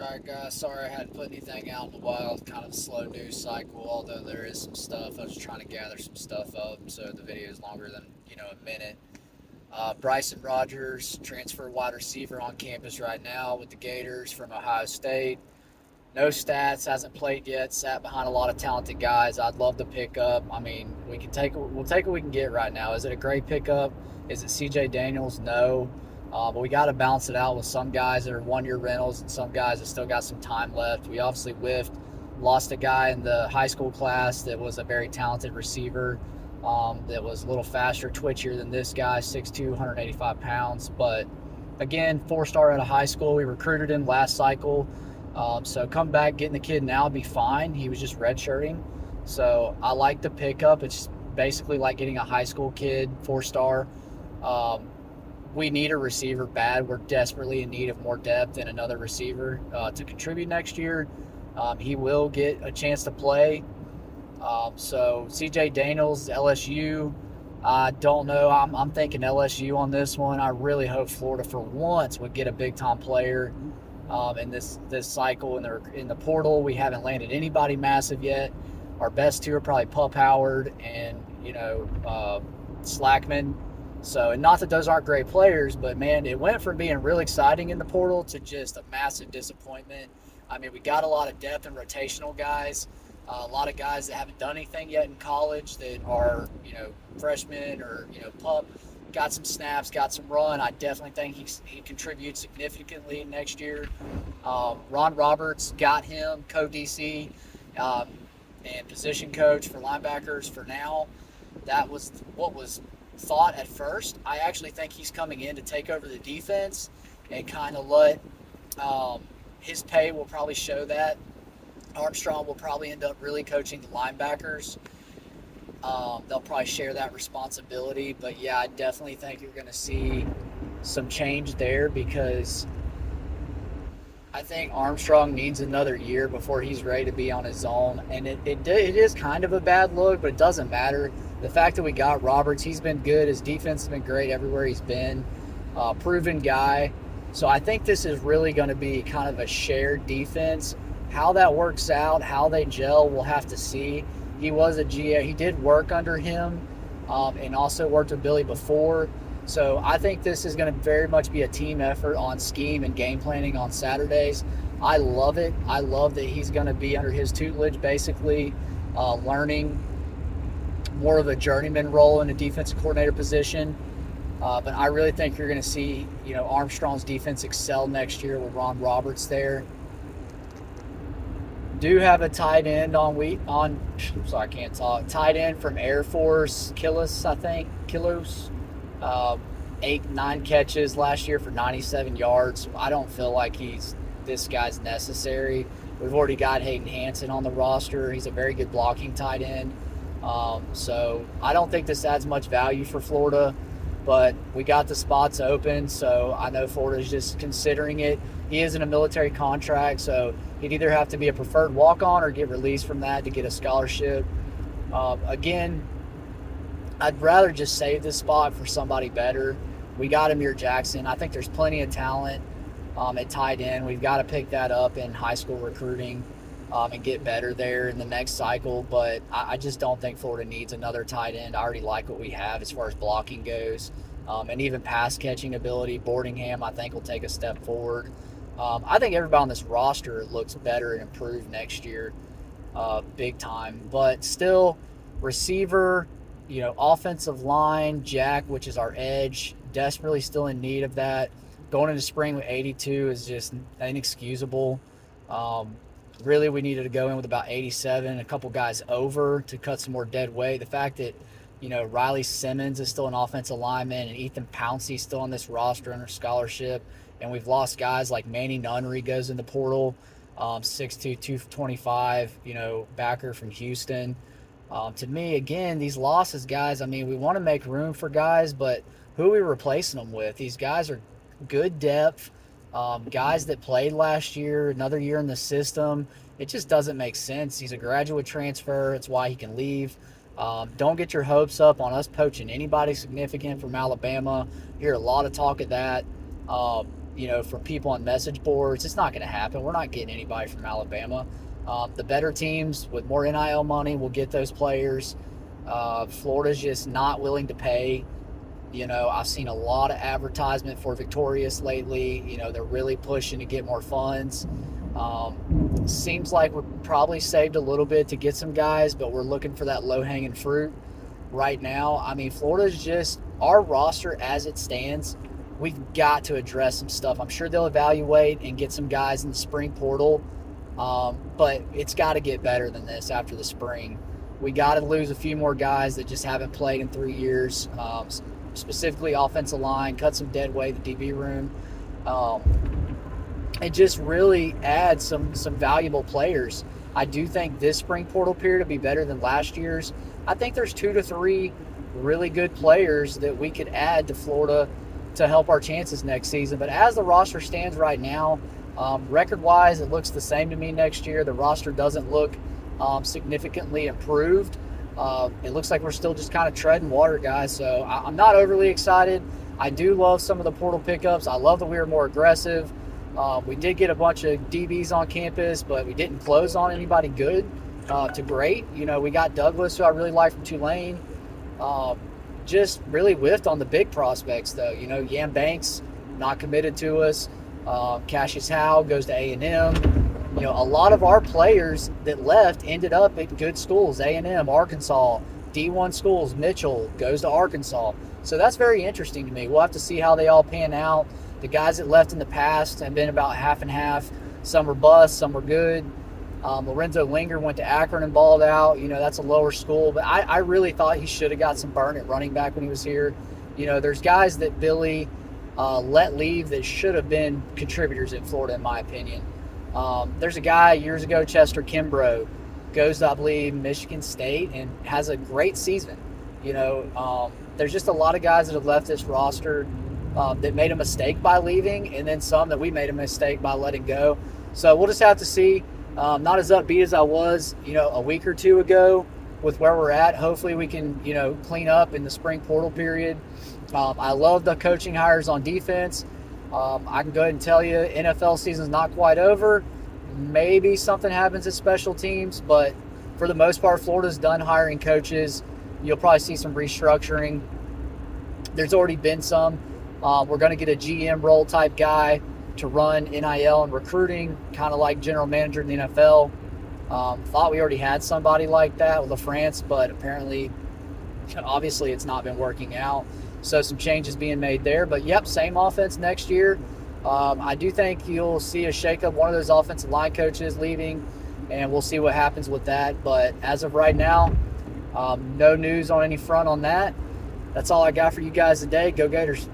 Alright guys, sorry I hadn't put anything out in a while. Kind of a slow news cycle, although there is some stuff. I was trying to gather some stuff up, so the video is longer than, a minute. Bryson Rogers, transfer wide receiver on campus right now with the Gators from Ohio State. No stats, hasn't played yet, sat behind a lot of talented guys. I'd love to pick up. I mean, we'll take what we can get right now. Is it a great pickup? Is it CJ Daniels? No. But we got to balance it out with some guys that are 1 year rentals and some guys that still got some time left. We obviously lost a guy in the high school class that was a very talented receiver, that was a little faster, twitchier than this guy, 6'2", 185 pounds. But again, 4-star out of high school. We recruited him last cycle. So come back, getting the kid now would be fine. He was just redshirting. So I like the pickup. It's basically like getting a high school kid, 4-star. We need a receiver bad. We're desperately in need of more depth and another receiver to contribute next year. He will get a chance to play. So CJ Daniels, LSU. I don't know. I'm thinking LSU on this one. I really hope Florida for once would get a big time player in this cycle in the portal. We haven't landed anybody massive yet. Our best two are probably Pup Howard and Slackman. So, and not that those aren't great players, but man, it went from being really exciting in the portal to just a massive disappointment. I mean, we got a lot of depth and rotational guys, a lot of guys that haven't done anything yet in college that are, freshmen or, pup, got some snaps, got some run. I definitely think he contributes significantly next year. Ron Roberts got him co-DC and position coach for linebackers for now. That was what was thought at first. I actually think he's coming in to take over the defense and kind of let his pay will probably show that. Armstrong will probably end up really coaching the linebackers. They'll probably share that responsibility. But yeah, I definitely think you're going to see some change there because I think Armstrong needs another year before he's ready to be on his own. And it is kind of a bad look, but it doesn't matter. The fact that we got Roberts, he's been good. His defense has been great everywhere he's been. Proven guy. So I think this is really going to be kind of a shared defense. How that works out, how they gel, we'll have to see. He was a GA. He did work under him and also worked with Billy before. So I think this is going to very much be a team effort on scheme and game planning on Saturdays. I love it. I love that he's going to be under his tutelage, basically learning more of a journeyman role in a defensive coordinator position. But I really think you're going to see, Armstrong's defense excel next year with Ron Roberts there. Do have a tight end I can't talk. Tight end from Air Force, Kilos, I think. 8-9 catches last year for 97 yards. I don't feel like this guy's necessary. We've already got Hayden Hansen on the roster. He's a very good blocking tight end. So I don't think this adds much value for Florida, but we got the spots open, so I know Florida's just considering it. He is in a military contract, so he'd either have to be a preferred walk-on or get released from that to get a scholarship. Again, I'd rather just save this spot for somebody better. We got Amir Jackson. I think there's plenty of talent at tight end. We've got to pick that up in high school recruiting and get better there in the next cycle. But I just don't think Florida needs another tight end. I already like what we have as far as blocking goes. And even pass catching ability. Boardingham, I think, will take a step forward. I think everybody on this roster looks better and improved next year big time. But still, receiver, offensive line, Jack, which is our edge, desperately still in need of that. Going into spring with 82 is just inexcusable. Really, we needed to go in with about 87, a couple guys over to cut some more dead weight. The fact that, Riley Simmons is still an offensive lineman and Ethan Pouncey still on this roster under scholarship. And we've lost guys like Manny Nunnery goes in the portal, 6'2", 225, backer from Houston. To me, again, these losses, guys, I mean, we want to make room for guys, but who are we replacing them with? These guys are good depth, guys that played last year, another year in the system. It just doesn't make sense. He's a graduate transfer. It's why he can leave. Don't get your hopes up on us poaching anybody significant from Alabama. Hear a lot of talk of that. from people on message boards. It's not going to happen. We're not getting anybody from Alabama. The better teams with more NIL money will get those players. Florida's just not willing to pay. I've seen a lot of advertisement for Victorious lately. They're really pushing to get more funds. Seems like we're probably saved a little bit to get some guys, but we're looking for that low-hanging fruit right now. I mean, Florida's just, our roster as it stands, we've got to address some stuff. I'm sure they'll evaluate and get some guys in the spring portal, but it's got to get better than this after the spring. We got to lose a few more guys that just haven't played in 3 years, specifically offensive line, cut some dead weight, the DB room, and just really add some valuable players. I do think this spring portal period will be better than last year's. I think there's 2 to 3 really good players that we could add to Florida to help our chances next season. But as the roster stands right now, record-wise, it looks the same to me next year. The roster doesn't look significantly improved. It looks like we're still just kind of treading water, guys. So I'm not overly excited. I do love some of the portal pickups. I love that we were more aggressive. We did get a bunch of DBs on campus, but we didn't close on anybody good to great. We got Douglas, who I really like from Tulane. Just really whiffed on the big prospects, though. Yam Banks, not committed to us. Cassius Howe goes to A&M. A lot of our players that left ended up at good schools, A&M, Arkansas, D1 schools. Mitchell goes to Arkansas. So that's very interesting to me. We'll have to see how they all pan out. The guys that left in the past have been about half and half. Some were bust, some were good. Lorenzo Linger went to Akron and balled out. That's a lower school. But I really thought he should have got some burn at running back when he was here. There's guys that Billy let leave that should have been contributors at Florida, in my opinion. There's a guy years ago, Chester Kimbrough, goes to, I believe, Michigan State and has a great season. There's just a lot of guys that have left this roster that made a mistake by leaving, and then some that we made a mistake by letting go. So we'll just have to see. Not as upbeat as I was, a week or two ago with where we're at. Hopefully we can, clean up in the spring portal period. I love the coaching hires on defense. I can go ahead and tell you NFL season's not quite over. Maybe something happens at special teams, but for the most part, Florida's done hiring coaches. You'll probably see some restructuring. There's already been some. We're going to get a GM role type guy to run NIL and recruiting, kind of like general manager in the NFL. Thought we already had somebody like that with LaFrance, but apparently, obviously, it's not been working out. So some changes being made there. But, yep, same offense next year. I do think you'll see a shakeup, one of those offensive line coaches leaving, and we'll see what happens with that. But as of right now, no news on any front on that. That's all I got for you guys today. Go Gators.